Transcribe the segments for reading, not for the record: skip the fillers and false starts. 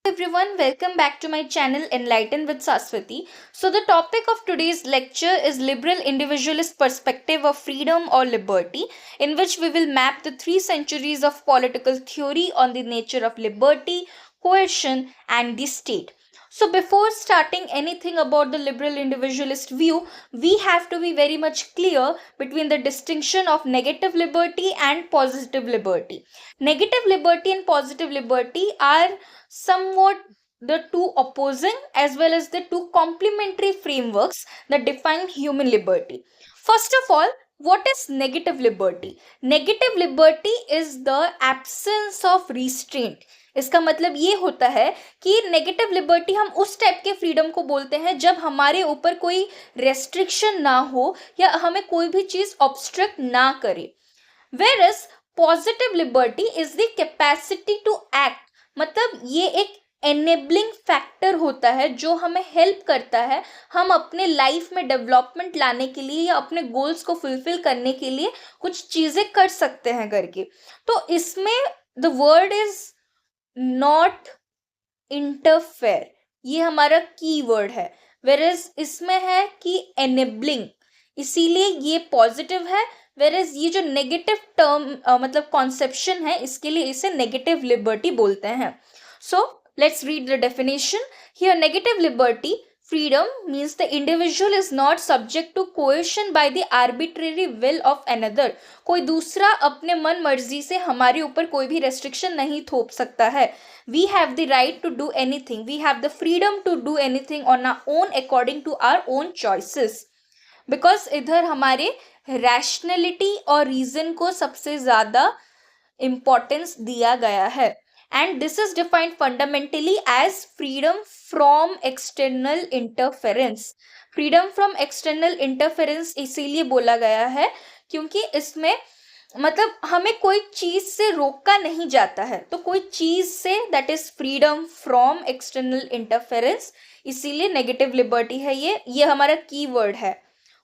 Everyone, welcome back to my channel Enlighten with Saswati. So the topic of today's lecture is liberal individualist perspective of freedom or liberty, in which we will map the 3 centuries of political theory on the nature of liberty, coercion and the state. So before starting anything about the liberal individualist view, we have to be very much clear between the distinction of negative liberty and positive liberty. Negative liberty and positive liberty are somewhat the two opposing as well as the two complementary frameworks that define human liberty. First of all, what is negative liberty? Negative liberty is the absence of restraint. इसका मतलब ये होता है कि negative liberty हम उस type के freedom को बोलते हैं जब हमारे ऊपर कोई रेस्ट्रिक्शन ना हो या हमें कोई भी चीज ऑब्स्ट्रक्ट ना करे. Whereas positive liberty is the capacity to act. मतलब ये एक एनेबलिंग फैक्टर होता है जो हमें हेल्प करता है हम अपने लाइफ में डेवलपमेंट लाने के लिए या अपने गोल्स को फुलफिल करने के लिए कुछ चीजें कर सकते हैं करके. तो इसमें the word is not interfere, ये हमारा की वर्ड है. वेरएज इसमें है कि एनेबलिंग, इसीलिए ये पॉजिटिव है. वेरएज ये जो नेगेटिव टर्म मतलब कॉन्सेप्शन है, इसके लिए इसे नेगेटिव लिबर्टी बोलते हैं. So let's read the definition here. Negative liberty freedom means the individual is not subject to coercion by the arbitrary will of another. कोई दूसरा अपने मन मर्जी से हमारे ऊपर कोई भी रेस्ट्रिक्शन नहीं थोप सकता है. We have the right to do anything. We have the freedom to do anything on our own according to our own choices. Because इधर हमारे रैशनैलिटी और रीजन को सबसे ज़्यादा इम्पोर्टेंस दिया गया है. And this is defined fundamentally as freedom from external interference. Freedom from external interference इसीलिए बोला गया है क्योंकि इसमें मतलब हमें कोई चीज से रोका नहीं जाता है. तो कोई चीज से, that is freedom from external interference, इसीलिए नेगेटिव लिबर्टी है. ये हमारा की वर्ड है.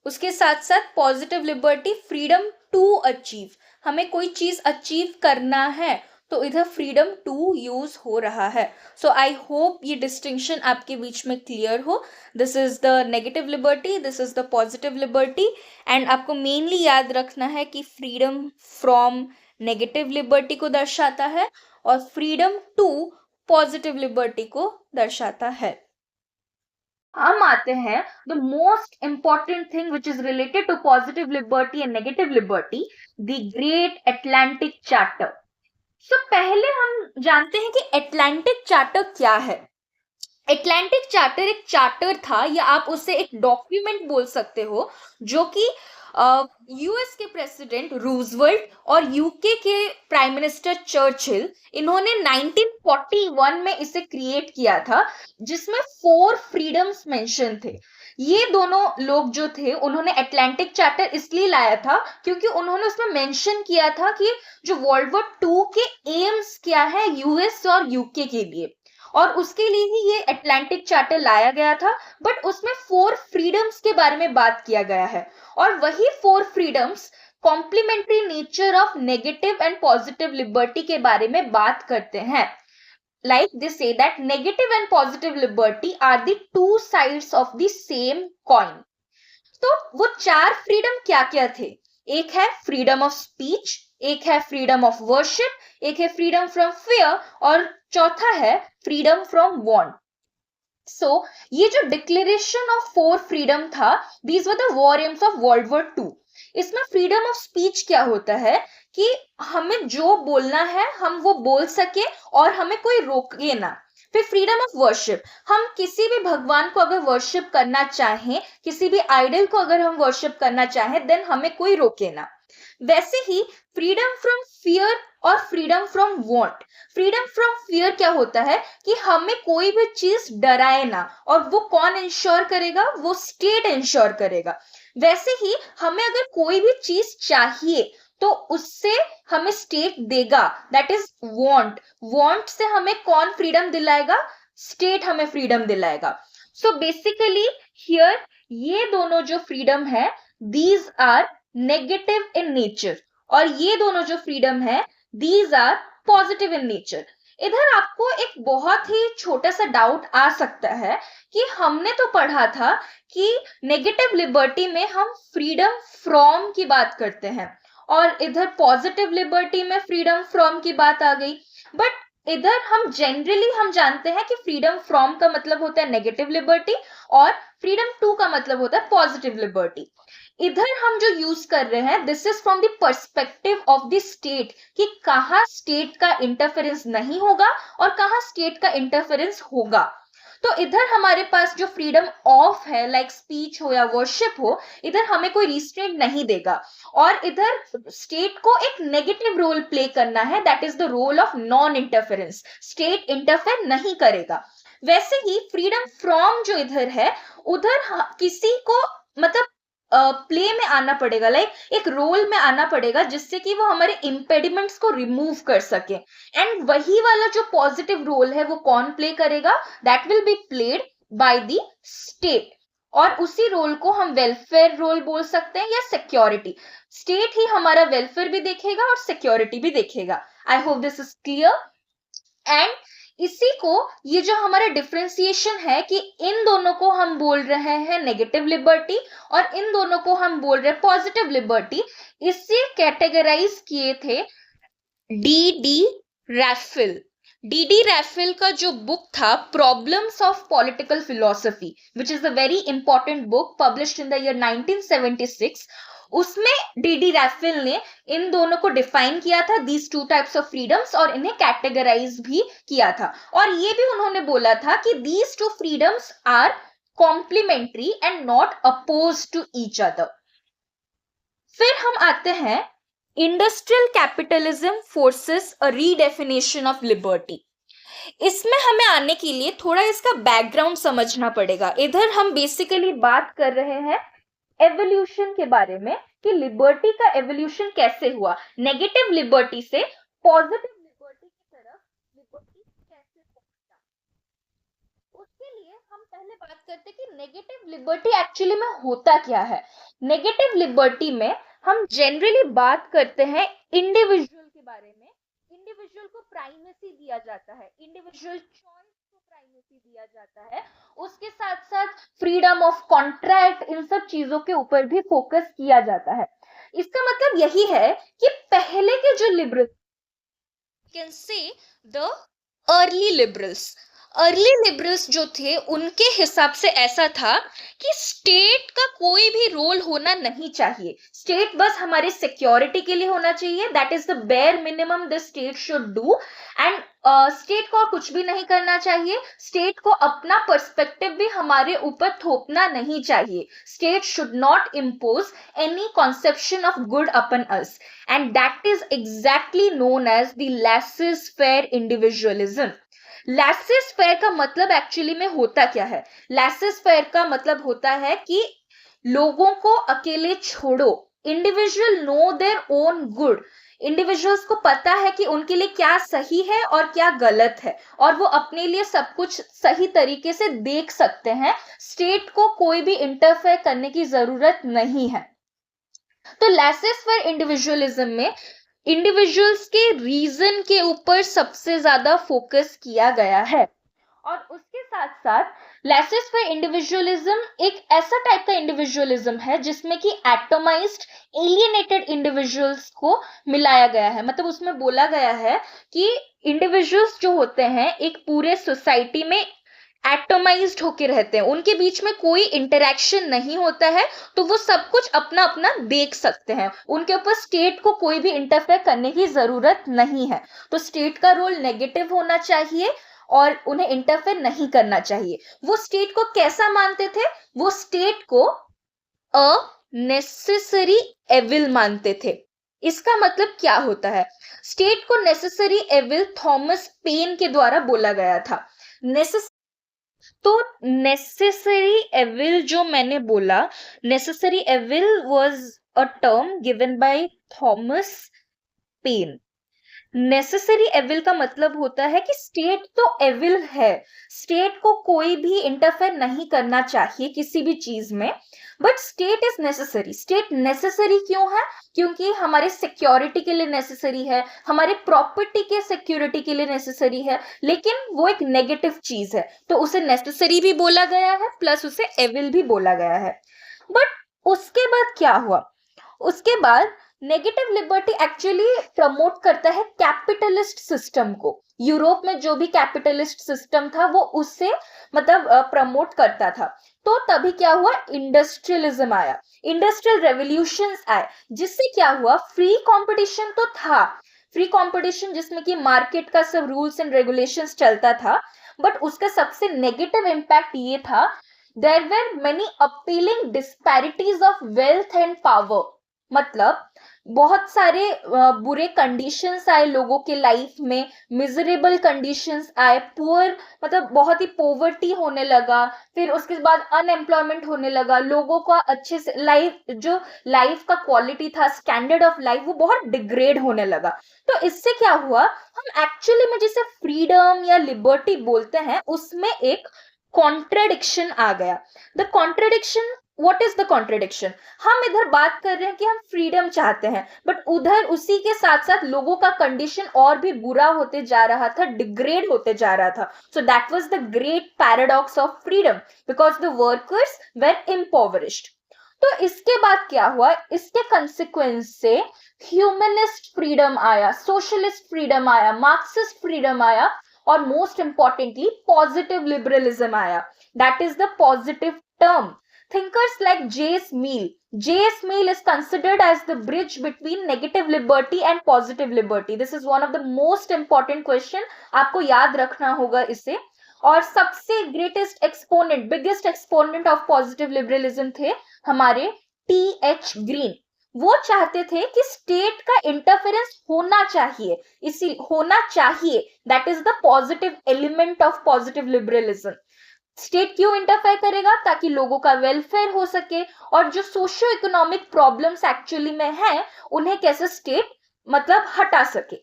उसके साथ साथ positive liberty, freedom to achieve, हमें कोई चीज अचीव करना है तो इधर फ्रीडम टू यूज हो रहा है. सो आई होप ये डिस्टिंक्शन आपके बीच में क्लियर हो. This is the negative liberty, this is the positive liberty. And आपको मेनली याद रखना है कि फ्रीडम फ्रॉम नेगेटिव लिबर्टी को दर्शाता है और फ्रीडम टू पॉजिटिव लिबर्टी को दर्शाता है. हम आते हैं the most important thing which is related to positive liberty and negative liberty, the great Atlantic charter. तो पहले हम जानते हैं कि एटलांटिक चार्टर क्या है. एटलांटिक चार्टर एक चार्टर था या आप उसे एक डॉक्यूमेंट बोल सकते हो जो कि यूएस के प्रेसिडेंट रूजवेल्ट और यूके के प्राइम मिनिस्टर चर्चिल, इन्होंने 1941 में इसे क्रिएट किया था, जिसमें 4 फ्रीडम्स मेंशन थे. ये दोनों लोग जो थे उन्होंने एटलांटिक चार्टर इसलिए लाया था क्योंकि उन्होंने उसमें मेंशन किया था कि जो वर्ल्ड वॉर 2 के एम्स क्या है यूएस और यूके के लिए, और उसके लिए ही ये एटलांटिक चार्टर लाया गया था. बट उसमें 4 फ्रीडम्स के बारे में बात किया गया है और वही 4 freedoms complementary nature of negative and positive liberty के बारे में बात करते हैं. Like they say that negative and positive liberty are the 2 sides of the same coin. तो वो 4 फ्रीडम क्या क्या थे? एक है फ्रीडम ऑफ स्पीच, एक है फ्रीडम ऑफ वर्शिप, एक है फ्रीडम फ्रॉम फियर और चौथा है फ्रीडम फ्रॉम वांट. सो ये जो डिक्लेरेशन ऑफ 4 फ्रीडम था, these were the war AIIMS of world war 2. इसमें फ्रीडम ऑफ स्पीच क्या होता है कि हमें जो बोलना है हम वो बोल सके और हमें कोई रोके ना. फिर फ्रीडम ऑफ वर्शिप, हम किसी भी भगवान को अगर वर्शिप करना चाहें, किसी भी आइडल को अगर हम वर्शिप करना चाहें, देन हमें कोई रोके ना. वैसे ही फ्रीडम फ्रॉम फियर और freedom from want. Freedom from fear क्या होता है कि हमें कोई भी चीज डराए ना, और वो कौन इंश्योर करेगा? वो स्टेट इंश्योर करेगा. वैसे ही हमें अगर कोई भी चीज चाहिए तो उससे हमें स्टेट देगा, that is want. Want say हमें कौन फ्रीडम दिलाएगा? स्टेट हमें फ्रीडम दिलाएगा. सो बेसिकली हियर ये दोनों जो फ्रीडम है, these are negative in nature, और ये दोनों जो फ्रीडम है, these are positive in nature. इधर आपको एक बहुत ही छोटा सा डाउट आ सकता है कि हमने तो पढ़ा था कि नेगेटिव लिबर्टी में हम फ्रीडम फ्रॉम की बात करते हैं और इधर पॉजिटिव लिबर्टी में फ्रीडम फ्रॉम की बात आ गई। बट इधर हम जनरली हम जानते हैं कि फ्रीडम फ्रॉम का मतलब होता है नेगेटिव लिबर्टी और फ्रीडम टू का मतलब होता है पॉजिटिव लिबर्टी। इधर हम जो यूज कर रहे हैं this is from the perspective of the state कि कहाँ स्टेट का इंटरफेरेंस नहीं होगा और कहाँ स्टेट का इंटरफेरेंस होगा। तो इधर हमारे पास जो फ्रीडम ऑफ है लाइक स्पीच हो या वर्शिप हो, इधर हमें कोई रिस्ट्रेंट नहीं देगा और इधर स्टेट को एक नेगेटिव रोल प्ले करना है, that is the role of non interference. State interfere नहीं करेगा। वैसे ही फ्रीडम फ्रॉम जो इधर है उधर किसी को मतलब प्ले में आना पड़ेगा, लाइक एक रोल में आना पड़ेगा जिससे कि वो हमारे इम्पेडिमेंट्स को रिमूव कर सके। एंड वही वाला जो पॉजिटिव रोल है वो कौन प्ले करेगा, that will be played by the state. और उसी रोल को हम वेलफेयर रोल बोल सकते हैं या सिक्योरिटी। स्टेट ही हमारा वेलफेयर भी देखेगा और सिक्योरिटी भी देखेगा। I hope this is clear. And इसी को ये जो हमारा डिफरेंशिएशन है कि इन दोनों को हम बोल रहे हैं नेगेटिव लिबर्टी और इन दोनों को हम बोल रहे हैं पॉजिटिव लिबर्टी, इससे कैटेगराइज किए थे डी रैफिल। डी रैफिल का जो बुक था problems of political philosophy which is a very important book published in the year 1976, उसमें डी रैफिल ने इन दोनों को डिफाइन किया था these two types of freedoms और इन्हें कैटेगराइज भी किया था। और ये भी उन्होंने बोला था कि these two freedoms are complementary and not oppose to each other. फिर हम आते हैं industrial capitalism forces a redefinition of liberty. इसमें हमें आने के लिए थोड़ा इसका बैकग्राउंड समझना पड़ेगा। इधर हम बेसिकली बात कर रहे हैं एवोल्यूशन के बारे में कि लिबर्टी का एवोल्यूशन कैसे हुआ, नेगेटिव लिबर्टी से पॉजिटिव लिबर्टी की तरफ लिबर्टी कैसे पहुंचा। उसके लिए हम पहले बात करते हैं कि नेगेटिव लिबर्टी एक्चुअली में होता क्या है। नेगेटिव लिबर्टी में हम जनरली बात करते हैं इंडिविजुअल के बारे में। इंडिविजुअल को प्राइमेसी दिया जाता है, इंडिविजुअल चॉइस को प्राइमेसी दिया जाता है। उसके साथ साथ फ्रीडम ऑफ कॉन्ट्रैक्ट, इन सब चीजों के ऊपर भी फोकस किया जाता है। इसका मतलब यही है कि पहले के जो liberal can say the early liberals जो थे उनके हिसाब से ऐसा था कि स्टेट का कोई भी रोल होना नहीं चाहिए, स्टेट बस हमारे सिक्योरिटी के लिए होना चाहिए, that is the bare minimum the state should do. And state को कुछ भी नहीं करना चाहिए, स्टेट को अपना पर्सपेक्टिव भी हमारे ऊपर थोपना नहीं चाहिए, state should not impose any conception of good upon us. And that is exactly known as the laissez faire individualism. Laissez faire का मतलब एक्चुअली में होता क्या है, लेसेस फेयर का मतलब होता है कि लोगों को अकेले छोड़ो, individual know their own good. Individuals को पता है कि उनके लिए क्या सही है और क्या गलत है और वो अपने लिए सब कुछ सही तरीके से देख सकते हैं, स्टेट को कोई भी इंटरफेयर करने की जरूरत नहीं है। तो लेसेस फेयर इंडिविजुअलिज्म में इंडिविजुअल्स के रीजन के ऊपर सबसे ज्यादा फोकस किया गया है। और उसके साथ साथ लेसेस फेयर इंडिविजुअलिज्म एक ऐसा टाइप का इंडिविजुअलिज्म है जिसमें कि एटोमाइज्ड एलियनेटेड इंडिविजुअल्स को मिलाया गया है। मतलब उसमें बोला गया है कि इंडिविजुअल्स जो होते हैं एक पूरे सोसाइटी में एटोमाइज्ड होके रहते हैं, उनके बीच में कोई इंटरेक्शन नहीं होता है, तो वो सब कुछ अपना अपना देख सकते हैं, उनके ऊपर स्टेट को कोई भी इंटरफेयर करने की जरूरत नहीं है। तो स्टेट का रोल नेगेटिव होना चाहिए और उन्हें इंटरफेयर नहीं करना चाहिए। वो स्टेट को कैसा मानते थे, वो स्टेट को अ नेसेसरी एविल मानते थे। इसका मतलब क्या होता है, स्टेट को नेसेसरी एविल थॉमस पेन के द्वारा बोला गया था। तो नेसेसरी एविल जो मैंने बोला, necessary evil was a term given by Thomas Paine. Necessary evil का मतलब होता है कि स्टेट तो एविल है, स्टेट को कोई भी इंटरफेयर नहीं करना चाहिए किसी भी चीज में, but state is necessary. State necessary क्यों है? क्योंकि हमारे सिक्योरिटी के लिए नेसेसरी है, हमारे प्रॉपर्टी के सिक्योरिटी के लिए नेसेसरी है, लेकिन वो एक नेगेटिव चीज है, तो उसे नेसेसरी भी बोला गया है प्लस उसे एविल भी बोला गया है। बट उसके बाद क्या हुआ? उसके बाद नेगेटिव लिबर्टी एक्चुअली प्रमोट करता है कैपिटलिस्ट सिस्टम को। यूरोप में जो भी कैपिटलिस्ट सिस्टम था वो उससे मतलब प्रमोट करता था। तो तभी क्या हुआ? इंडस्ट्रियलिज्म आया, इंडस्ट्रियल रेवोल्यूशंस आए, जिससे क्या हुआ? फ्री कंपटीशन तो था, फ्री कंपटीशन जिसमें कि मार्केट का सब रूल्स एंड रेगुलेशंस चलता था, बट उसका सबसे नेगेटिव इम्पैक्ट ये था, there were many appealing disparities of wealth and power. मतलब बहुत सारे बुरे कंडीशंस आए लोगों के लाइफ में, मिजरेबल कंडीशंस आए, पुअर मतलब बहुत ही पोवर्टी होने लगा, फिर उसके बाद अनएम्प्लॉयमेंट होने लगा, लोगों का अच्छे से लाइफ, जो लाइफ का क्वालिटी था, स्टैंडर्ड ऑफ लाइफ, वो बहुत डिग्रेड होने लगा। तो इससे क्या हुआ? हम एक्चुअली में जिसे फ्रीडम या लिबर्टी बोलते हैं उसमें एक कॉन्ट्रडिक्शन आ गया। The contradiction, what is the contradiction? हम इधर बात कर रहे हैं कि हम फ्रीडम चाहते हैं, बट उधर उसी के साथ साथ लोगों का कंडीशन और भी बुरा होते जा रहा था, डिग्रेड होते जा रहा था। So that was the great paradox of freedom, because the workers were impoverished. तो इसके बाद क्या हुआ? इसके कंसिक्वेंस से ह्यूमनिस्ट फ्रीडम आया, सोशलिस्ट फ्रीडम आया, मार्क्सिस्ट फ्रीडम आया, और मोस्ट इंपॉर्टेंटली पॉजिटिव लिबरलिज्म आया। That is the positive term. Thinkers like J.S. Mill. J.S. Mill is considered as the bridge between negative liberty and positive liberty. This is one of the most important question. आपको याद रखना होगा इसे। और सबसे greatest exponent, biggest exponent of positive liberalism थे हमारे T.H. Green. वो चाहते थे कि स्टेट का इंटरफेरेंस होना चाहिए, इसी होना चाहिए, that is the positive element of positive liberalism. State क्यों इंटरफेयर करेगा? ताकि लोगों का वेलफेयर हो सके, और जो सोशियो इकोनॉमिक प्रॉब्लम्स एक्चुअली में है उन्हें कैसे स्टेट मतलब हटा सके।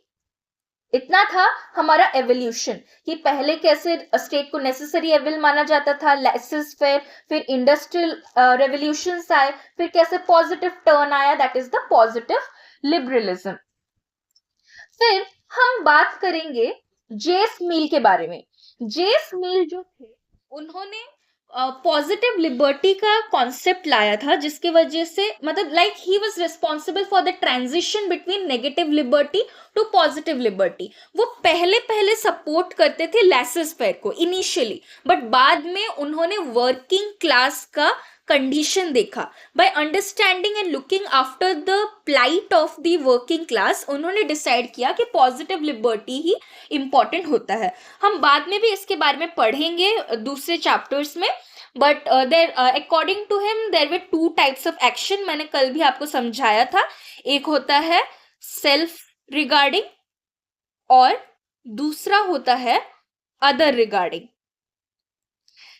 इतना था हमारा एवोल्यूशन, कि पहले कैसे स्टेट को नेसेसरी एविल माना जाता था, लेसेस फेयर, फिर इंडस्ट्रियल रेवोल्यूशंस आए, फिर कैसे पॉजिटिव टर्न आया, that is the positive liberalism. फिर हम बात करेंगे जेस मिल के बारे में। जेस मिल जो थे उन्होंने पॉजिटिव लिबर्टी का कॉन्सेप्ट लाया था, जिसके वजह से मतलब like he was responsible for the transition between negative liberty to positive liberty. वो पहले पहले सपोर्ट करते थे लेसेस फेयर को इनिशियली, बट बाद में उन्होंने वर्किंग क्लास का कंडीशन देखा। By understanding and looking after the plight of the working class, उन्होंने डिसाइड किया कि पॉजिटिव लिबर्टी ही इंपॉर्टेंट होता है। हम बाद में भी इसके बारे में पढ़ेंगे दूसरे चैप्टर्स में, but there according to him there were two types of action. मैंने कल भी आपको समझाया था, एक होता है सेल्फ रिगार्डिंग और दूसरा होता है other regarding.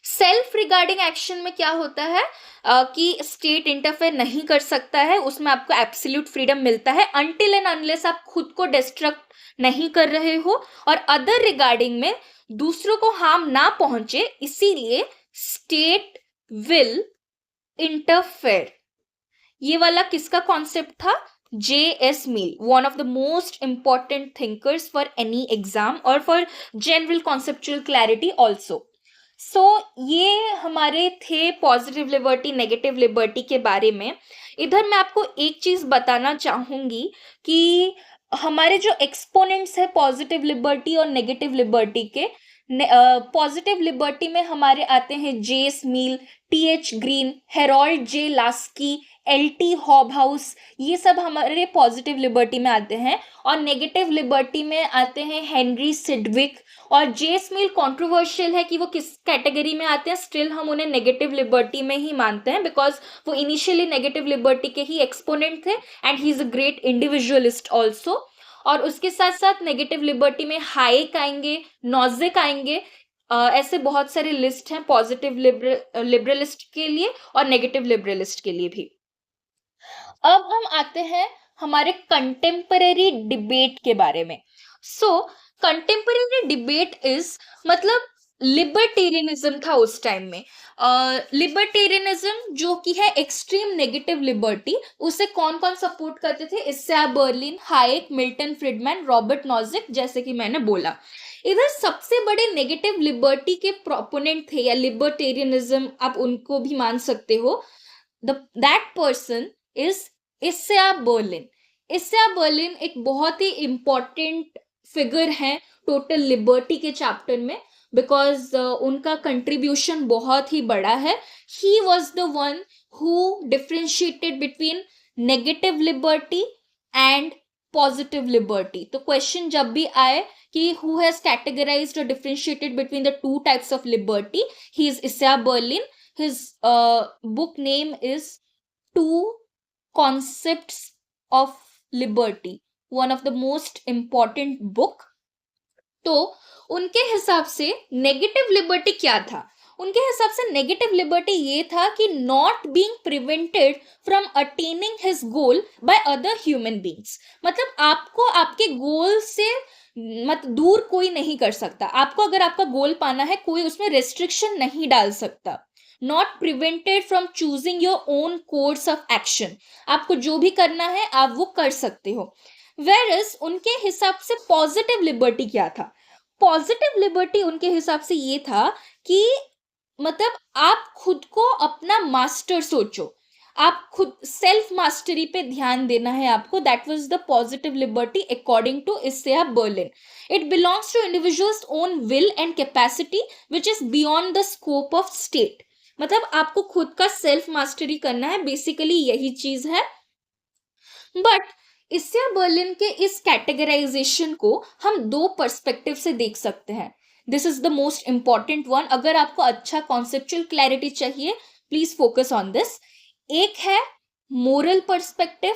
Self regarding action में क्या होता है कि स्टेट इंटरफेयर नहीं कर सकता है, उसमें आपको एब्सोल्यूट फ्रीडम मिलता है अनटिल एंड अनलेस आप खुद को डिस्ट्रक्ट नहीं कर रहे हो। और अदर रिगार्डिंग में दूसरों को हार्म ना पहुंचे, इसीलिए स्टेट विल इंटरफेयर। ये वाला किसका कॉन्सेप्ट था? J.S. Mill, one of the most important thinkers for any exam or for general conceptual clarity also. सो ये हमारे थे पॉजिटिव लिबर्टी नेगेटिव लिबर्टी के बारे में। इधर मैं आपको एक चीज बताना चाहूंगी कि हमारे जो एक्सपोनेंट्स है पॉजिटिव लिबर्टी और नेगेटिव लिबर्टी के, पॉजिटिव लिबर्टी में हमारे आते हैं जेस मील, T.H. Green, Harold J Laski, L.T. Hobhouse, ये सब हमारे पॉजिटिव लिबर्टी में आते हैं। और नेगेटिव लिबर्टी में आते हैं हेनरी सिडविक और जेस मिल। कंट्रोवर्शियल है कि वो किस कैटेगरी में आते हैं, स्टिल हम उन्हें नेगेटिव लिबर्टी में ही मानते हैं, बिकॉज वो इनिशियली नेगेटिव लिबर्टी के ही एक्सपोनेंट थे, and he is a great individualist also. और उसके साथ साथ नेगेटिव लिबर्टी में हाइक आएंगे, नॉजिक आएंगे, ऐसे बहुत सारे लिस्ट हैं पॉजिटिव लिबरलिस्ट के लिए और नेगेटिव लिबरलिस्ट के लिए भी। अब हम आते हैं हमारे कंटेम्पररी डिबेट के बारे में। सो कंटेम्पररी डिबेट इज मतलब लिबर्टेरियनिज्म था उस टाइम में। लिबर्टेरियनिज्म जो कि है एक्सट्रीम नेगेटिव लिबर्टी, उसे कौन कौन सपोर्ट करते थे? Isaiah Berlin, Hayek, Milton Friedman, Robert Nozick, जैसे कि मैंने बोला। इधर सबसे बड़े नेगेटिव लिबर्टी के प्रोपोनेंट थे, या लिबर्टेरियनिज्म आप उनको भी मान सकते हो, that person is Isaiah Berlin. Isaiah Berlin एक बहुत ही इंपॉर्टेंट फिगर है टोटल लिबर्टी के चैप्टर में, बिकॉज उनका कंट्रीब्यूशन बहुत ही बड़ा है। He was the one who differentiated between negative liberty and positive liberty. तो क्वेश्चन जब भी आए कि हु हैज कैटेगराइज्ड और differentiated between the two types of liberty, he is Isaiah Berlin. His book name is Two Concepts of Liberty, one of the most important book. तो उनके हिसाब से नेगेटिव लिबर्टी क्या था? उनके हिसाब से नेगेटिव लिबर्टी ये था कि not being prevented from attaining his goal by other human beings. मतलब आपको आपके गोल से दूर कोई नहीं कर सकता। आपको अगर आपका गोल पाना है, कोई उसमें रेस्ट्रिक्शन नहीं डाल सकता। Not prevented from choosing your own course of action. आपको जो भी करना है आप वो कर सकते हो। वेरस उनके हिसाब से पॉजिटिव लिबर्टी क्या था? पॉजिटिव लिबर्टी उनके हिसाब से ये था कि मतलब आप खुद को अपना मास्टर सोचो, आप खुद सेल्फ मास्टरी पे ध्यान देना है आपको। That was the positive liberty according to Isaiah Berlin. It belongs to individuals own will and capacity which is beyond the scope of state. मतलब आपको खुद का सेल्फ मास्टरी करना है, बेसिकली यही चीज है। बट इस्साया बर्लिन के इस कैटेगराइजेशन को हम दो पर्सपेक्टिव से देख सकते हैं। This is the most important one. अगर आपको अच्छा कॉन्सेप्चुअल क्लैरिटी चाहिए, प्लीज फोकस ऑन दिस। एक है मोरल पर्सपेक्टिव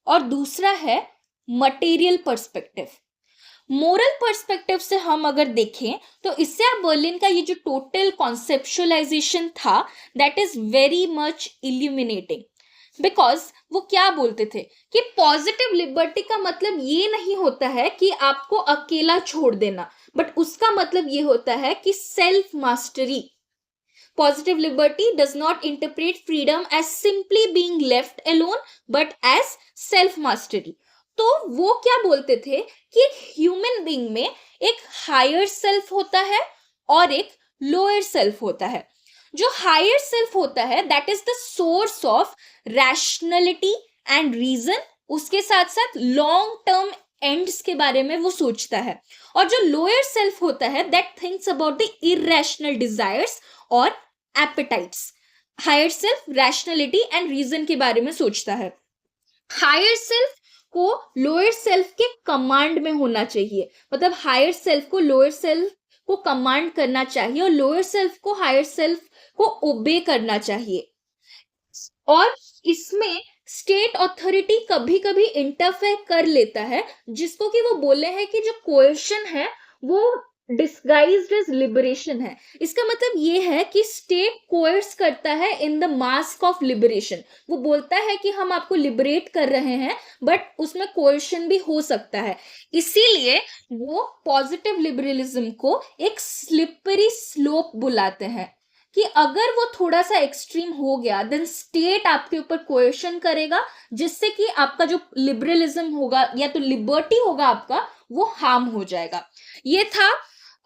और दूसरा है मटेरियल पर्सपेक्टिव। मोरल पर्सपेक्टिव से हम अगर देखें तो इस्साया बर्लिन का ये जो टोटल कॉन्सेप्चुअलाइजेशन था, that is very much illuminating. Because वो क्या बोलते थे कि पॉजिटिव लिबर्टी का मतलब ये नहीं होता है कि आपको अकेला छोड़ देना, बट उसका मतलब ये होता है कि self mastery. Positive liberty does not interpret freedom as simply being left alone, but as self mastery. तो वो क्या बोलते थे कि एक ह्यूमन बीइंग में एक हायर सेल्फ होता है और एक लोअर सेल्फ होता है। जो हायर सेल्फ होता है that is the source of rationality and reason, उसके साथ साथ लॉन्ग टर्म एंड्स के बारे में वो सोचता है। और जो लोअर सेल्फ होता है that thinks about the irrational desires और appetites. Higher self rationality and reason के बारे में सोचता है। हायर सेल्फ को लोअर सेल्फ के कमांड में होना चाहिए। मतलब हायर सेल्फ को लोअर सेल्फ को कमांड करना चाहिए और लोअर सेल्फ को हायर सेल्फ को ओबे करना चाहिए। और इसमें स्टेट अथॉरिटी कभी कभी इंटरफेयर कर लेता है, जिसको कि वो बोले हैं कि जो कोएर्शन है वो डिस्गाइज्ड एज लिबरेशन है। इसका मतलब ये है कि स्टेट कोर्स करता है in the mask of liberation. वो बोलता है कि हम आपको लिबरेट कर रहे हैं, बट उसमें कोर्शन भी हो सकता है। इसीलिए वो पॉजिटिव लिबरलिज्म को एक स्लिपरी स्लोप बुलाते हैं कि अगर वो थोड़ा सा एक्सट्रीम हो गया देन स्टेट आपके ऊपर कोएर्शन करेगा, जिससे कि आपका जो लिबरलिज्म होगा या तो लिबर्टी होगा आपका, वो हार्म हो जाएगा। ये था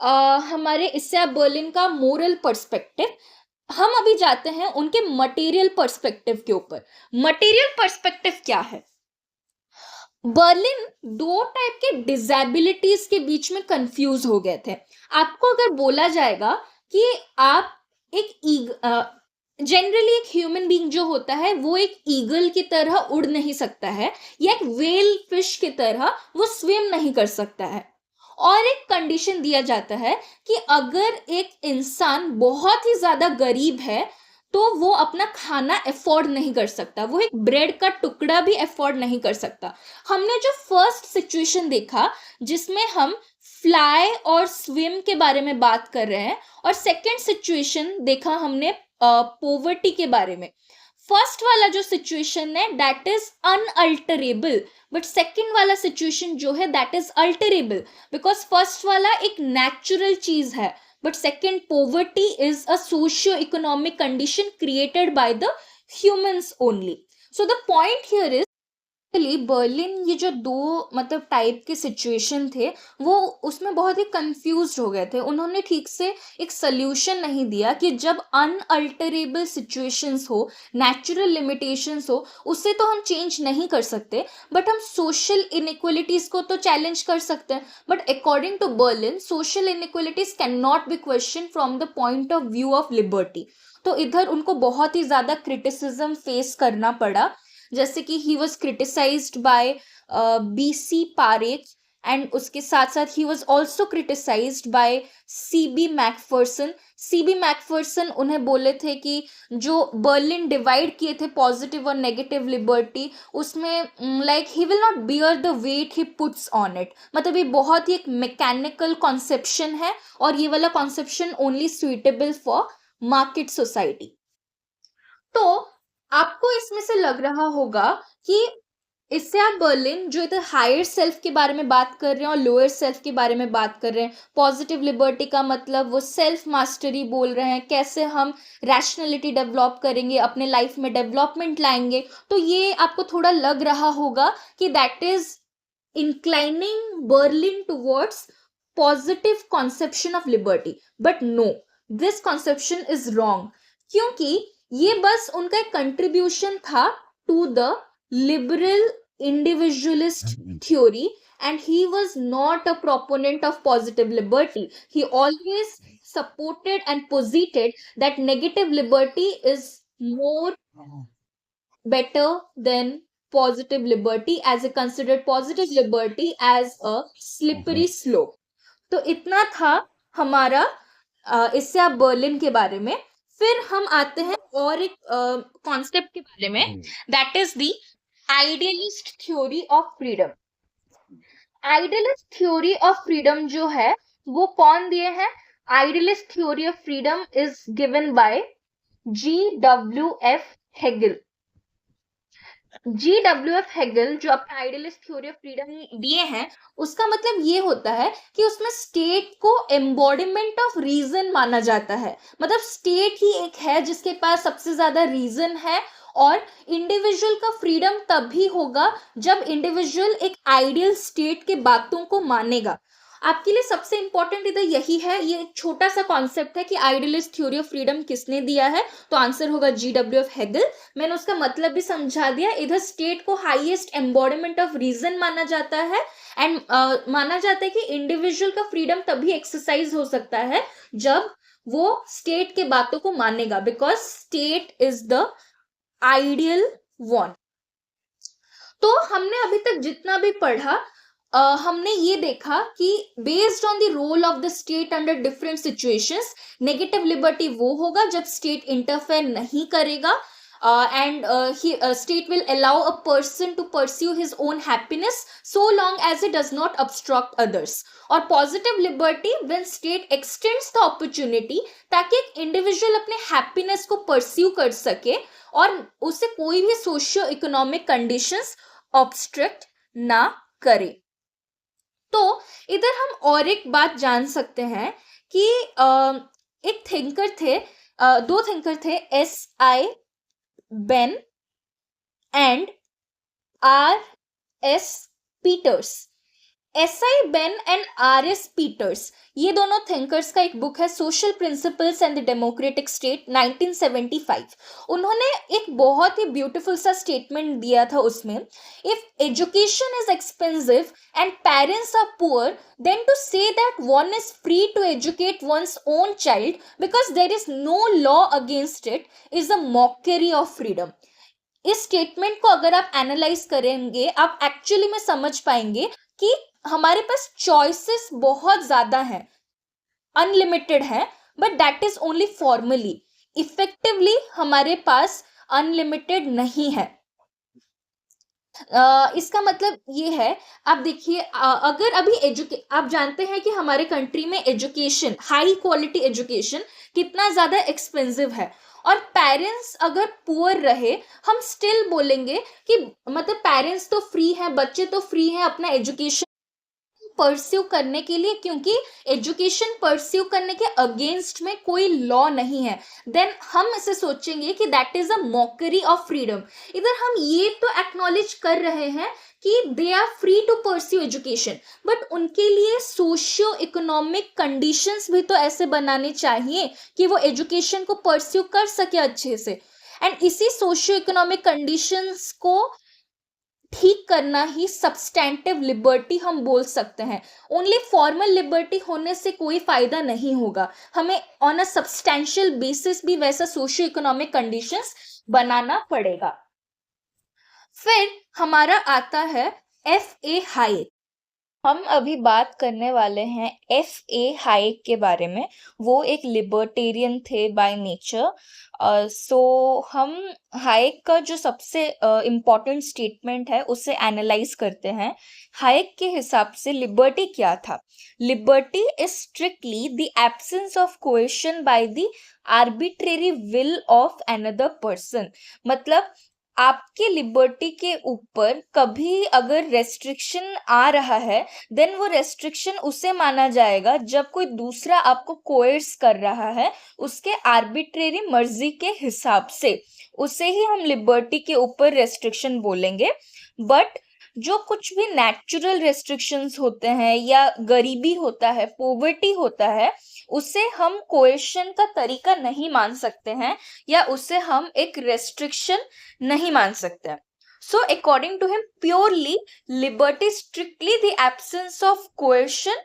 हमारे इस्साया बर्लिन का मोरल पर्सपेक्टिव। हम अभी जाते हैं उनके मटेरियल पर्सपेक्टिव के ऊपर। मटेरियल पर्सपेक्टिव क्या है? बर्लिन दो टाइप के डिसेबिलिटीज के बीच में कंफ्यूज हो गए थे। आपको अगर बोला जाएगा कि आप एक जनरली एक ह्यूमन बीइंग जो होता है वो एक ईगल की तरह उड़ नहीं सकता है, या एक व्हेल फिश की तरह वो स्विम नहीं कर सकता है। और एक कंडीशन दिया जाता है कि अगर एक इंसान बहुत ही ज्यादा गरीब है तो वो अपना खाना अफोर्ड नहीं कर सकता, वो एक ब्रेड का टुकड़ा भी अफोर्ड नहीं कर सकता। हमने जो फर्स्ट सिचुएशन देखा जिसमें हम फ्लाई और स्विम के बारे में बात कर रहे हैं, और सेकेंड सिचुएशन देखा हमने पोवर्टी के बारे में। फर्स्ट वाला जो सिचुएशन है दैट इज अनअल्टरेबल, बट सेकंड वाला सिचुएशन जो है that is alterable, because first वाला एक नेचुरल चीज है, but second, poverty is a socio-economic condition created by the humans only. So the point here is Berlin ये जो दो मतलब टाइप के सिचुएशन थे वो उसमें बहुत ही कंफ्यूज हो गए थे. उन्होंने ठीक से एक सोल्यूशन नहीं दिया कि जब अनअल्टरेबल सिचुएशंस हो, नेचुरल लिमिटेशंस हो, उससे तो हम चेंज नहीं कर सकते, बट हम सोशल इनइक्वलिटीज को तो चैलेंज कर सकते हैं. But according to Berlin, social inequalities can not be question from the point of view of liberty. तो इधर उनको बहुत ही ज्यादा क्रिटिसिज्म फेस करना पड़ा. जैसे कि he was criticized by BC Parekh, and उसके साथ साथ he was also criticized by CB Macpherson. CB Macpherson उन्हें बोले थे कि जो बर्लिन डिवाइड किए थे पॉजिटिव और नेगेटिव लिबर्टी, उसमें like he will not bear the weight he puts on it. मतलब ये बहुत ही एक मैकेनिकल कॉन्सेप्शन है और ये वाला conception only suitable for market society. तो आपको इसमें से लग रहा होगा कि इससे आप बर्लिन जो इधर हायर सेल्फ के बारे में बात कर रहे हैं और लोअर सेल्फ के बारे में बात कर रहे हैं, पॉजिटिव लिबर्टी का मतलब वो सेल्फ मास्टरी बोल रहे हैं, कैसे हम रैशनलिटी डेवलप करेंगे, अपने लाइफ में डेवलपमेंट लाएंगे. तो ये आपको थोड़ा लग रहा होगा कि that is inclining Berlin towards positive conception of liberty. But no, this conception is wrong, क्योंकि ये बस उनका एक कंट्रीब्यूशन था to the liberal individualist theory, and he was not a proponent of positive liberty. He always supported and posited that negative liberty is more better than positive liberty, as he considered positive liberty as a slippery slope. तो इतना था हमारा इससे आप Berlin के बारे में. फिर हम आते हैं और एक कॉन्सेप्ट के बारे में, that is the idealist theory of freedom. Idealist theory of freedom जो है वो कौन दिए हैं? Idealist theory of freedom is given by GWF Hegel. GWF Hegel जो अपने आइडियलिस्ट थ्योरी ऑफ फ्रीडम दिए हैं, उसका मतलब ये होता है कि उसमें स्टेट को एम्बॉडीमेंट ऑफ रीजन माना जाता है. मतलब स्टेट ही एक है जिसके पास सबसे ज्यादा रीजन है, और इंडिविजुअल का फ्रीडम तभी होगा जब इंडिविजुअल एक आइडियल स्टेट के बातों को मानेगा. आपके लिए सबसे इंपॉर्टेंट इधर यही है, ये एक छोटा सा कॉन्सेप्ट है कि आइडियलिस्ट थ्योरी ऑफ फ्रीडम किसने दिया है. तो आंसर होगा GWF हेगल. मैंने उसका मतलब भी समझा दिया. इधर स्टेट को हाईएस्ट एम्बॉडीमेंट ऑफ रीजन माना जाता है, एंड माना जाता है कि इंडिविजुअल का फ्रीडम तभी एक्सरसाइज हो सकता है जब वो स्टेट के बातों को मानेगा, because state is the ideal one. तो हमने अभी तक जितना भी पढ़ा, हमने ये देखा कि based on the role of the state under different situations, negative liberty वो होगा जब स्टेट इंटरफेयर नहीं करेगा, and state will allow a person to pursue his own happiness so long as it does not obstruct others. और positive liberty when state extends the opportunity ताकि एक individual अपने happiness को परस्यू कर सके और उसे कोई भी सोशियो इकोनॉमिक कंडीशंस ऑब्स्ट्रक्ट ना करे. तो इधर हम और एक बात जान सकते हैं कि एक थिंकर थे, दो थिंकर थे, SI Benn and RS Peters. SI Benn and RS Peters, ये दोनों थिंकर्स का एक बुक है social principles and the democratic state 1975. उन्होंने एक बहुत ही ब्यूटीफुल सा स्टेटमेंट दिया था उसमें, if education is expensive and parents are poor, then to say that one is free to educate one's own child because there is no law against it is a mockery of freedom. इस statement को अगर आप analyse करेंगे, आप actually में समझ पाएंगे कि हमारे पास चॉइसेस बहुत ज्यादा हैं, अनलिमिटेड है, but that is only formally. Effectively हमारे पास अनलिमिटेड नहीं है. इसका मतलब ये है, आप देखिए, अगर अभी आप जानते हैं कि हमारे कंट्री में एजुकेशन, हाई क्वालिटी एजुकेशन कितना ज्यादा एक्सपेंसिव है, और पेरेंट्स अगर पुअर रहे, हम स्टिल बोलेंगे कि मतलब पेरेंट्स तो फ्री हैं, बच्चे तो फ्री हैं अपना एजुकेशन परस्यू करने के लिए, क्योंकि एजुकेशन परस्यू करने के अगेंस्ट में कोई लॉ नहीं है, देन हम इसे सोचेंगे कि that is a mockery of freedom. इधर हम ये तो एक्नॉलेज कर रहे हैं कि they are free to pursue education, but उनके लिए सोशियो इकोनॉमिक कंडीशंस भी तो ऐसे बनाने चाहिए कि वो एजुकेशन को परस्यू कर सके अच्छे से। एंड इसी सोशियो इकोनॉमिक कंडीशंस को ठीक करना ही सब्सटेंटिव लिबर्टी हम बोल सकते हैं। ओनली फॉर्मल लिबर्टी होने से कोई फायदा नहीं होगा, हमें ऑन अ सब्सटेंशियल बेसिस भी वैसा सोशियो इकोनॉमिक कंडीशंस बनाना पड़ेगा। फिर हमारा आता है F.A. हाइक। हम अभी बात करने वाले हैं F.A. हाइक के बारे में। वो एक लिबर्टेरियन थे बाय नेचर। सो हम हाइक का जो सबसे इम्पॉर्टेंट स्टेटमेंट है उसे एनालाइज करते हैं। हाइक के हिसाब से लिबर्टी क्या था? Liberty is strictly the absence of कोएशन by the arbitrary will of another person. मतलब आपके लिबर्टी के ऊपर कभी अगर रेस्ट्रिक्शन आ रहा है, देन वो रेस्ट्रिक्शन उसे माना जाएगा जब कोई दूसरा आपको कोर्स कर रहा है उसके आर्बिट्रेरी मर्जी के हिसाब से, उसे ही हम लिबर्टी के ऊपर रेस्ट्रिक्शन बोलेंगे। बट जो कुछ भी नेचुरल रेस्ट्रिक्शंस होते हैं या गरीबी होता है, पोवर्टी होता है, उसे हम कोएशन का तरीका नहीं मान सकते हैं या उसे हम एक रेस्ट्रिक्शन नहीं मान सकते हैं। So according to him, purely liberty is strictly the absence of coercion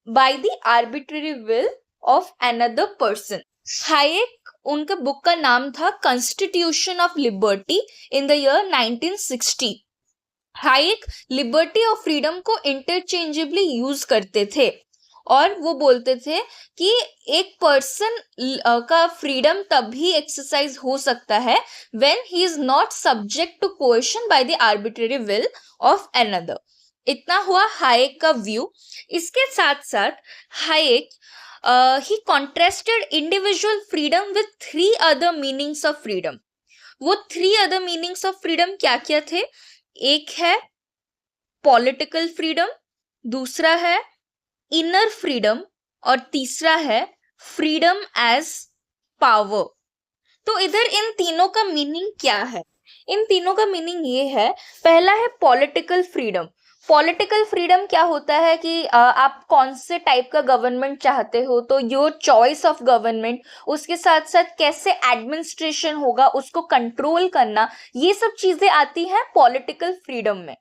by the arbitrary will of another person. Hike, उनका बुक का नाम था constitution of liberty in the year 1960। Hike liberty और फ्रीडम को इंटरचेंजेबली यूज करते थे और वो बोलते थे कि एक पर्सन का फ्रीडम तभी एक्सरसाइज हो सकता है when he is not subject to coercion by the arbitrary will of another. इतना हुआ हाइक का व्यू। इसके साथ साथ Hayek he contrasted individual freedom with 3 other meanings of freedom. वो 3 अदर मीनिंग्स ऑफ फ्रीडम क्या क्या थे? एक है पॉलिटिकल फ्रीडम, दूसरा है इनर फ्रीडम और तीसरा है फ्रीडम एज पावर। तो इधर इन तीनों का मीनिंग क्या है? इन तीनों का मीनिंग ये है, पहला है पॉलिटिकल फ्रीडम। पॉलिटिकल फ्रीडम क्या होता है कि आप कौन से टाइप का गवर्नमेंट चाहते हो, तो योर चॉइस ऑफ गवर्नमेंट, उसके साथ साथ कैसे एडमिनिस्ट्रेशन होगा उसको कंट्रोल करना, ये सब चीजें आती हैं पॉलिटिकल फ्रीडम में।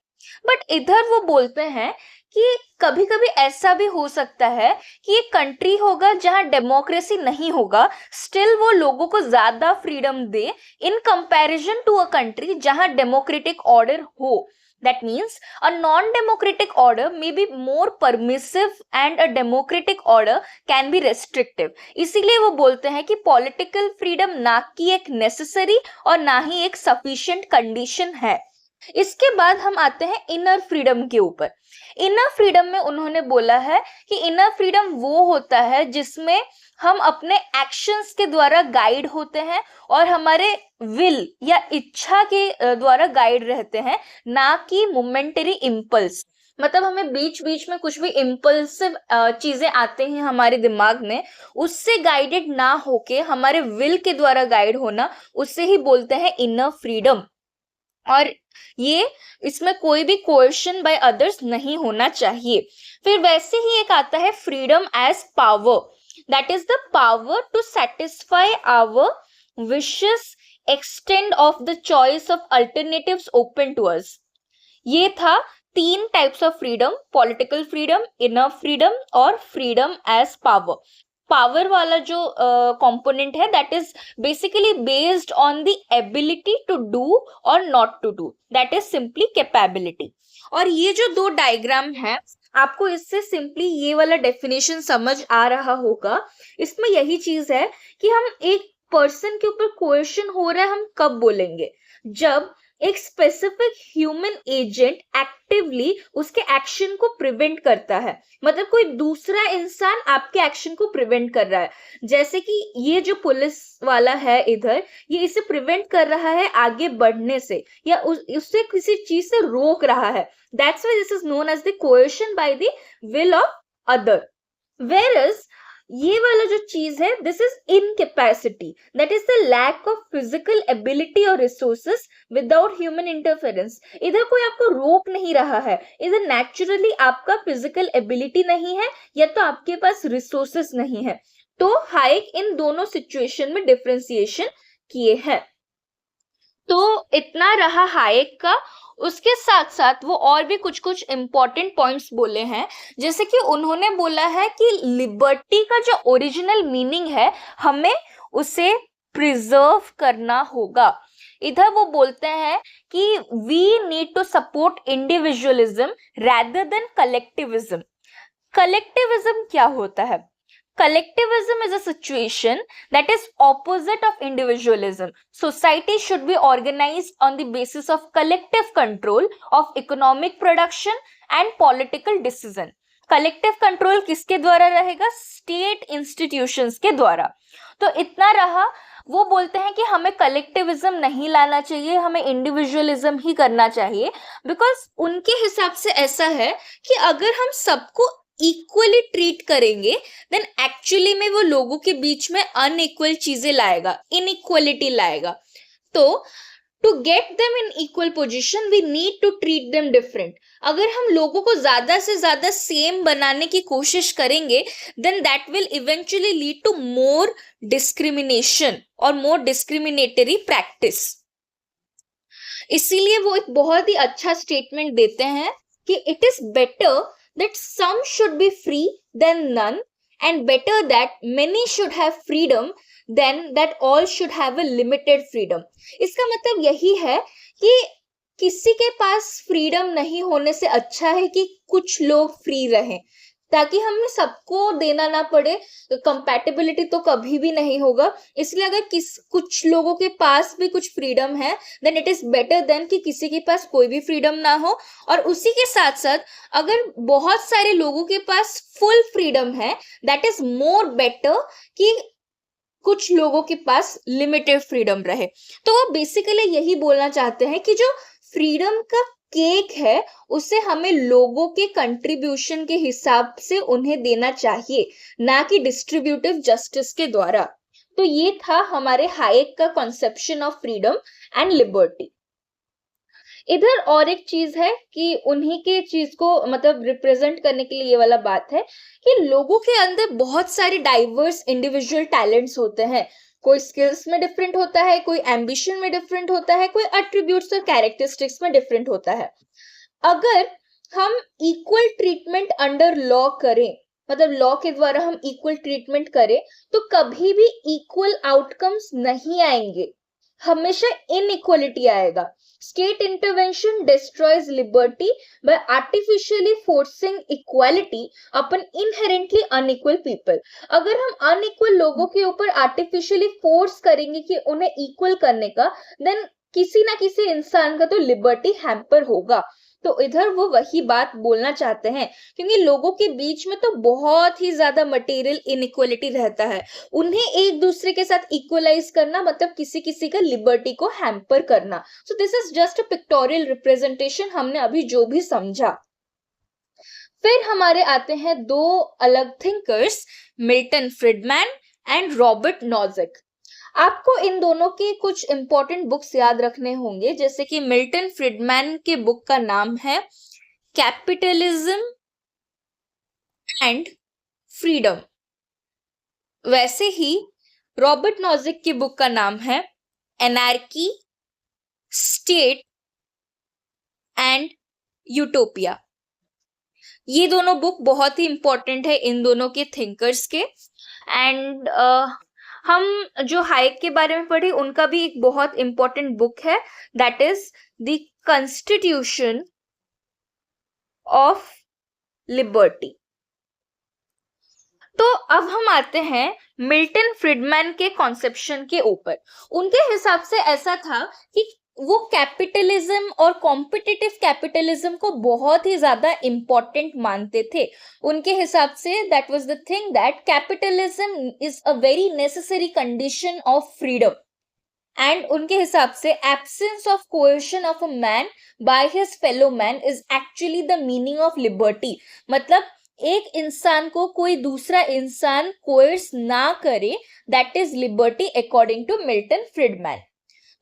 बट इधर वो बोलते हैं कि कभी कभी ऐसा भी हो सकता है कि एक कंट्री होगा जहां डेमोक्रेसी नहीं होगा, स्टिल वो लोगों को ज्यादा फ्रीडम दे in comparison to a country जहां डेमोक्रेटिक ऑर्डर हो। That means a non-democratic order may be more permissive and a democratic order can be restrictive. इसीलिए वो बोलते हैं कि political freedom ना कि एक necessary और ना ही एक sufficient condition है। इसके बाद हम आते हैं इनर फ्रीडम के ऊपर। इनर फ्रीडम में उन्होंने बोला है कि इनर फ्रीडम वो होता है जिसमें हम अपने एक्शंस के द्वारा गाइड होते हैं और हमारे विल या इच्छा के द्वारा गाइड रहते हैं, ना कि मोमेंटरी इम्पल्स। मतलब हमें बीच बीच में कुछ भी इम्पल्सिव चीजें आते हैं हमारे दिमाग में, उससे गाइडेड ना होके हमारे विल के द्वारा गाइड होना, उससे ही बोलते हैं इनर फ्रीडम। और ये इसमें कोई भी कोएशन बाय अदर्स नहीं होना चाहिए। फिर वैसे ही एक आता है freedom as power, that is the power to satisfy our wishes, extent of the choice of alternatives open to us. ये था 3 types of freedom, political freedom, inner freedom और फ्रीडम एज पावर। पावर वाला जो component है that is basically based on the ability to do और not to do, that is simply capability. और ये जो 2 डायग्राम है, आपको इससे सिंपली ये वाला डेफिनेशन समझ आ रहा होगा। इसमें यही चीज है कि हम एक पर्सन के ऊपर कोएशन हो रहा है हम कब बोलेंगे? जब एक स्पेसिफिक ह्यूमन एजेंट एक्टिवली उसके एक्शन को प्रिवेंट करता है, मतलब कोई दूसरा इंसान आपके एक्शन को प्रिवेंट कर रहा है, जैसे कि ये जो पुलिस वाला है इधर, ये इसे प्रिवेंट कर रहा है आगे बढ़ने से, या उससे किसी चीज से रोक रहा है. That's why this is known as the coercion by the will of other. Whereas ये वाला जो चीज है, this is incapacity, that is the lack of physical ability और रिसोर्सेस विदाउट ह्यूमन इंटरफेरेंस. इधर कोई आपको रोक नहीं रहा है, इधर नेचुरली आपका फिजिकल एबिलिटी नहीं है या तो आपके पास रिसोर्सेस नहीं है. तो हाइक इन दोनों सिचुएशन में डिफरेंशिएशन किए हैं. तो इतना रहा हाइक का. उसके साथ साथ वो और भी कुछ कुछ इंपॉर्टेंट पॉइंट्स बोले हैं, जैसे कि उन्होंने बोला है कि लिबर्टी का जो ओरिजिनल मीनिंग है हमें उसे प्रिजर्व करना होगा. इधर वो बोलते हैं कि we need to support individualism rather than collectivism. Collectivism क्या होता है? Collectivism is a situation that is opposite of individualism. Society should be organized on the basis of collective control of economic production and political decision. Collective control किसके द्वारा रहेगा? State institutions के द्वारा. तो इतना रहा. वो बोलते हैं कि हमें कलेक्टिविज्म नहीं लाना चाहिए, हमें इंडिविजुअलिज्म ही करना चाहिए, बिकॉज उनके हिसाब से ऐसा है कि अगर हम सबको इक्वली ट्रीट करेंगे देन एक्चुअली में वो लोगों के बीच में अनइक्वल चीजें लाएगा, इनइक्वलिटी लाएगा. तो to get them in equal position we need to treat them different. अगर हम लोगों को ज्यादा से ज्यादा सेम बनाने की कोशिश करेंगे then that will eventually lead to more discrimination और मोर डिस्क्रिमिनेटरी प्रैक्टिस. इसीलिए वो एक बहुत ही अच्छा स्टेटमेंट देते हैं कि it is better that some should be free than none, and better that many should have freedom than that all should have a limited freedom. इसका मतलब यही है कि किसी के पास फ्रीडम नहीं होने से अच्छा है कि कुछ लोग फ्री रहें, ताकि हमें सबको देना ना पड़े. कंपैटिबिलिटी तो कभी भी नहीं होगा. इसलिए अगर कुछ लोगों के पास भी कुछ फ्रीडम है then it is better than कि किसी के पास कोई भी फ्रीडम ना हो. और उसी के साथ साथ अगर बहुत सारे लोगों के पास फुल फ्रीडम है दैट इज मोर बेटर कि कुछ लोगों के पास लिमिटेड फ्रीडम रहे. तो वो बेसिकली यही बोलना चाहते हैं कि जो फ्रीडम का केक है उसे हमें लोगों के कंट्रीब्यूशन के हिसाब से उन्हें देना चाहिए, ना कि डिस्ट्रीब्यूटिव जस्टिस के द्वारा. तो ये था हमारे हाइक का conception of freedom and liberty. इधर और एक चीज है कि उन्हीं के चीज को मतलब रिप्रेजेंट करने के लिए ये वाला बात है कि लोगों के अंदर बहुत सारे डाइवर्स इंडिविजुअल टैलेंट्स होते हैं. कोई स्किल्स में डिफरेंट होता है, कोई एम्बिशन में डिफरेंट होता है, कोई एट्रीब्यूट्स और कैरेक्टरिस्टिक्स में डिफरेंट होता है. अगर हम इक्वल ट्रीटमेंट अंडर लॉ करें, मतलब लॉ के द्वारा हम इक्वल ट्रीटमेंट करें, तो कभी भी इक्वल आउटकम्स नहीं आएंगे, हमेशा इनइक्वलिटी आएगा. State intervention destroys liberty by artificially forcing equality upon inherently unequal people. अगर हम unequal लोगों के ऊपर artificially force करेंगे कि उन्हें equal करने का, then किसी ना किसी इंसान का तो liberty hamper होगा. तो इधर वो वही बात बोलना चाहते हैं, क्योंकि लोगों के बीच में तो बहुत ही ज्यादा मटेरियल इनइक्वलिटी रहता है. उन्हें एक दूसरे के साथ इक्वलाइज करना मतलब किसी किसी का लिबर्टी को हैम्पर करना. So this is just a pictorial representation, हमने अभी जो भी समझा. फिर हमारे आते हैं दो अलग thinkers, Milton Friedman and Robert Nozick. आपको इन दोनों के कुछ इंपॉर्टेंट बुक्स याद रखने होंगे, जैसे कि मिल्टन फ्रीडमैन के बुक का नाम है कैपिटलिज्म एंड फ्रीडम. वैसे ही रॉबर्ट नॉजिक की बुक का नाम है एनार्की, स्टेट एंड यूटोपिया. ये दोनों बुक बहुत ही इंपॉर्टेंट है इन दोनों के थिंकर्स के. एंड हम जो हाइक के बारे में पढ़े उनका भी एक बहुत इंपॉर्टेंट बुक है, that is the constitution of liberty. तो अब हम आते हैं मिल्टन फ्रीडमैन के कॉन्सेप्शन के ऊपर. उनके हिसाब से ऐसा था कि वो कैपिटलिज्म और कॉम्पिटिटिव कैपिटलिज्म को बहुत ही ज्यादा इंपॉर्टेंट मानते थे। उनके हिसाब say that was the thing that capitalism is a very necessary condition of freedom, and उनके हिसाब से absence of कोएशन of a man by his fellow man is actually the meaning of liberty. मतलब एक इंसान को कोई दूसरा इंसान कोर्स ना करे, that is liberty according to Milton Friedman.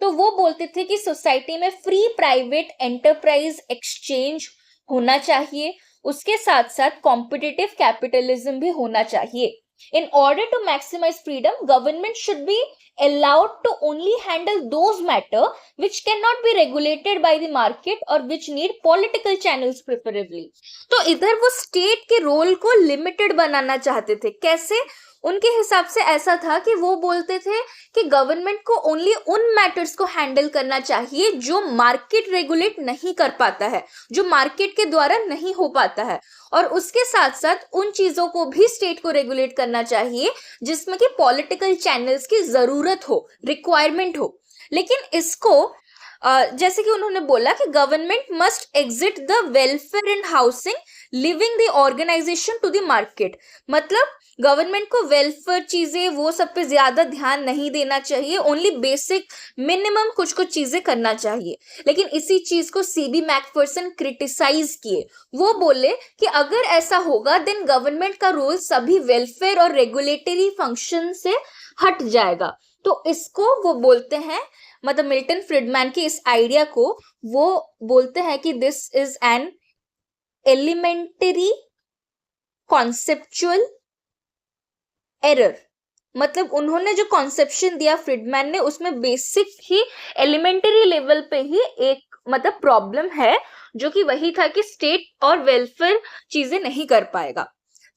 तो वो बोलते थे कि सोसाइटी में फ्री प्राइवेट एंटरप्राइज एक्सचेंज होना चाहिए, उसके साथ साथ कॉम्पिटिटिव कैपिटलिज्म भी होना चाहिए। In order to maximize freedom, government should be allowed to only handle those matter which cannot be regulated by the market or which need political channels preferably. तो इधर वो स्टेट के रोल को limited बनाना चाहते थे। कैसे? उनके हिसाब से ऐसा था कि वो बोलते थे कि गवर्नमेंट को ओनली उन मैटर्स को हैंडल करना चाहिए जो मार्केट रेगुलेट नहीं कर पाता है, जो मार्केट के द्वारा नहीं हो पाता है, और उसके साथ साथ उन चीजों को भी स्टेट को रेगुलेट करना चाहिए जिसमें कि पॉलिटिकल चैनल्स की जरूरत हो, रिक्वायरमेंट हो। लेकिन इसको जैसे कि उन्होंने बोला कि government must exit the welfare and housing leaving the organisation to the market. मतलब गवर्नमेंट को वेलफेयर चीजें वो सब पे ज्यादा ध्यान नहीं देना चाहिए, ओनली बेसिक मिनिमम कुछ कुछ चीजें करना चाहिए। लेकिन इसी चीज को सीबी मैकफर्सन क्रिटिसाइज किए। वो बोले कि अगर ऐसा होगा देन गवर्नमेंट का रोल सभी वेलफेयर और रेगुलेटरी फंक्शन से हट जाएगा। तो इसको वो बोलते हैं, मतलब मिल्टन फ्रीडमैन के इस आइडिया को वो बोलते हैं कि this is an elementary conceptual error. मतलब उन्होंने जो कॉन्सेप्शन दिया फ्रीडमैन ने, उसमें बेसिक ही एलिमेंटरी लेवल पे ही एक मतलब प्रॉब्लम है, जो कि वही था कि स्टेट और वेलफेयर चीजें नहीं कर पाएगा।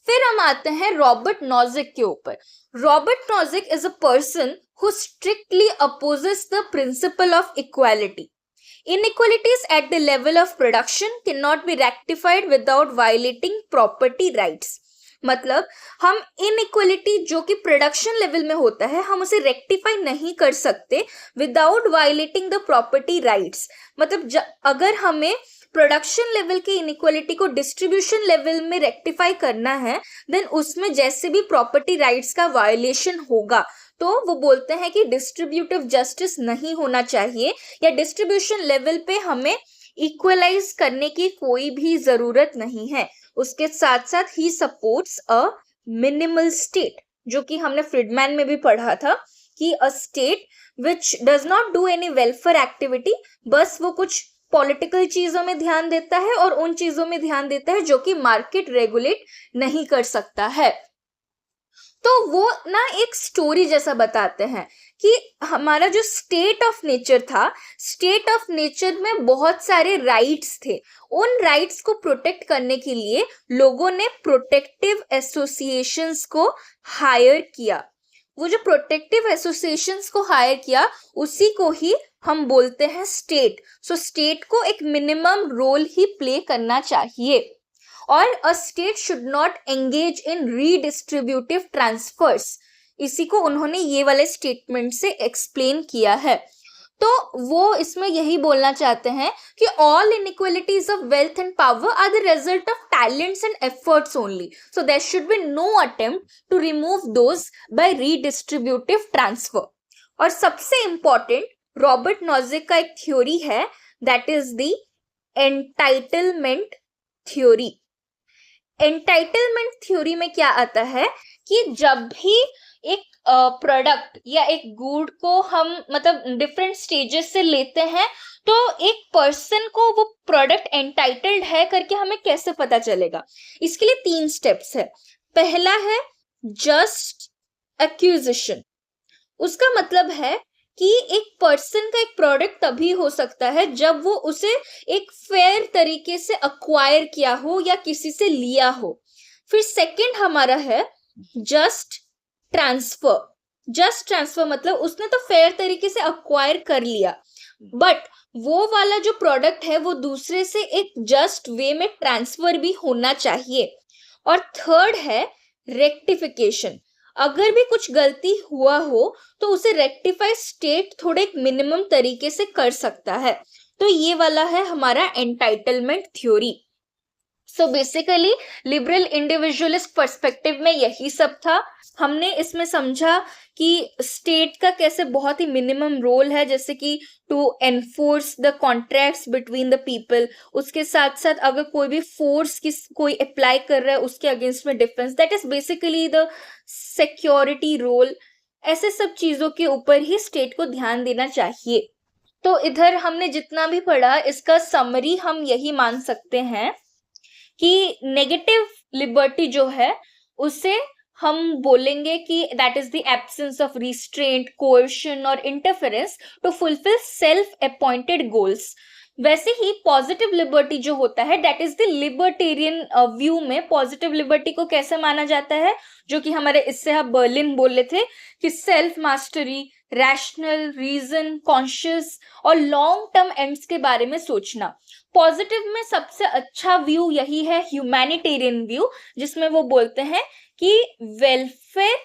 फिर हम आते हैं रॉबर्ट नॉजिक के ऊपर। Robert Nozick is a person who strictly opposes the principle of equality. Inequalities at the level of production cannot be rectified without violating property rights. मतलब हम इनइक्वलिटी जो कि प्रोडक्शन लेवल में होता है, हम उसे रेक्टिफाई नहीं कर सकते without violating the property rights. मतलब अगर हमें प्रोडक्शन लेवल की इनइक्वलिटी को डिस्ट्रीब्यूशन लेवल में रेक्टिफाई करना है, देन उसमें जैसे भी प्रॉपर्टी राइट्स का वायलेशन होगा, तो वो बोलते हैं कि डिस्ट्रीब्यूटिव जस्टिस नहीं होना चाहिए, या डिस्ट्रीब्यूशन लेवल पे हमें इक्वलाइज करने की कोई भी जरूरत नहीं है। उसके साथ साथ ही सपोर्ट्स अ मिनिमल स्टेट, जो कि हमने फ्रीडमैन में भी पढ़ा था कि a state which does not do any welfare activity, बस वो कुछ पॉलिटिकल चीजों में ध्यान देता है और उन चीजों में ध्यान देता है जो कि मार्केट रेगुलेट नहीं कर सकता है। तो वो ना एक स्टोरी जैसा बताते हैं कि हमारा जो स्टेट ऑफ नेचर था, स्टेट ऑफ नेचर में बहुत सारे राइट्स थे। उन राइट्स को प्रोटेक्ट करने के लिए लोगों ने प्रोटेक्टिव एसोसिएशंस को हायर किया। वो जो प्रोटेक्टिव एसोसिएशंस को हायर किया, उसी को ही हम बोलते हैं स्टेट। सो स्टेट को एक मिनिमम रोल ही प्ले करना चाहिए, और a state should not engage in redistributive transfers. इसी को उन्होंने ये वाले स्टेटमेंट से एक्सप्लेन किया है। तो वो इसमें यही बोलना चाहते हैं कि all inequalities of wealth and power are the result of talents and efforts only, so there should be no attempt to remove those by redistributive transfer. और सबसे इंपॉर्टेंट रॉबर्ट नॉजिक का एक थ्योरी है, that is the entitlement theory. Entitlement theory में क्या आता है कि जब भी एक प्रोडक्ट या एक गुड को हम मतलब डिफरेंट स्टेजेस से लेते हैं, तो एक पर्सन को वो प्रोडक्ट एंटाइटल्ड है करके हमें कैसे पता चलेगा? इसके लिए 3 स्टेप्स है। पहला है जस्ट एक्विजिशन। उसका मतलब है कि एक पर्सन का एक प्रोडक्ट तभी हो सकता है जब वो उसे एक फेयर तरीके से अक्वायर किया हो या किसी से लिया हो। फिर सेकंड हमारा है जस्ट ट्रांसफर। जस्ट ट्रांसफर मतलब उसने तो फेयर तरीके से अक्वायर कर लिया, बट वो वाला जो प्रोडक्ट है वो दूसरे से एक जस्ट वे में ट्रांसफर भी होना चाहिए। और थर्ड है रेक्टिफिकेशन। अगर भी कुछ गलती हुआ हो तो उसे रेक्टिफाई स्टेट थोड़े एक मिनिमम तरीके से कर सकता है। तो ये वाला है हमारा entitlement theory. So basically liberal individualist perspective में यही सब था। हमने इसमें समझा कि स्टेट का कैसे बहुत ही मिनिमम रोल है, जैसे कि to enforce the contracts between the people, उसके साथ साथ अगर कोई भी फोर्स कोई अप्लाई कर रहा है उसके अगेंस्ट में defence, that is basically the security role. ऐसे सब चीजों के ऊपर ही स्टेट को ध्यान देना चाहिए। तो इधर हमने जितना भी पढ़ा इसका समरी हम यही मान सकते हैं कि नेगेटिव लिबर्टी जो है उसे हम बोलेंगे कि that is the absence of restraint, coercion और interference to fulfil self appointed goals. वैसे ही पॉजिटिव लिबर्टी जो होता है that is the libertarian view में पॉजिटिव लिबर्टी को कैसे माना जाता है, जो कि हमारे इससे आप बर्लिन बोले थे कि self mastery, rational, reason, conscious और लॉन्ग टर्म एंड्स के बारे में सोचना। पॉजिटिव में सबसे अच्छा व्यू यही है ह्यूमैनिटेरियन व्यू, जिसमें वो बोलते हैं कि वेलफेयर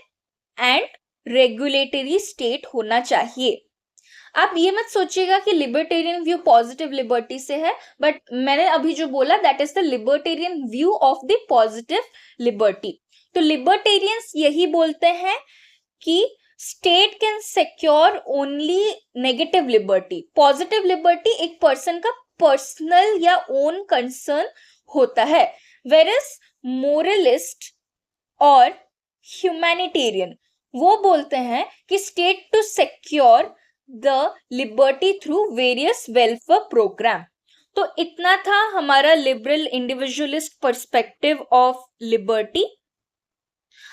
एंड रेगुलेटरी स्टेट होना चाहिए। आप ये मत सोचिएगा कि लिबर्टेरियन व्यू पॉजिटिव लिबर्टी से है, बट मैंने अभी जो बोला that is the libertarian view of the positive liberty. तो लिबर्टेरियंस यही बोलते हैं कि state can secure only negative liberty. Positive liberty एक पर्सन का पर्सनल या ओन कंसर्न होता है, वेरस मोरलिस्ट और ह्यूमैनिटेरियन वो बोलते हैं कि state to secure the liberty through various welfare program. तो इतना था हमारा liberal individualist perspective of liberty.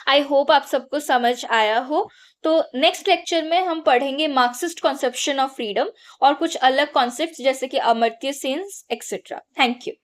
I hope आप सबको समझ आया हो। तो नेक्स्ट लेक्चर में हम पढ़ेंगे मार्क्सिस्ट कॉन्सेप्शन ऑफ फ्रीडम और कुछ अलग कॉन्सेप्ट्स जैसे कि Amartya Sen etcetera. Thank you.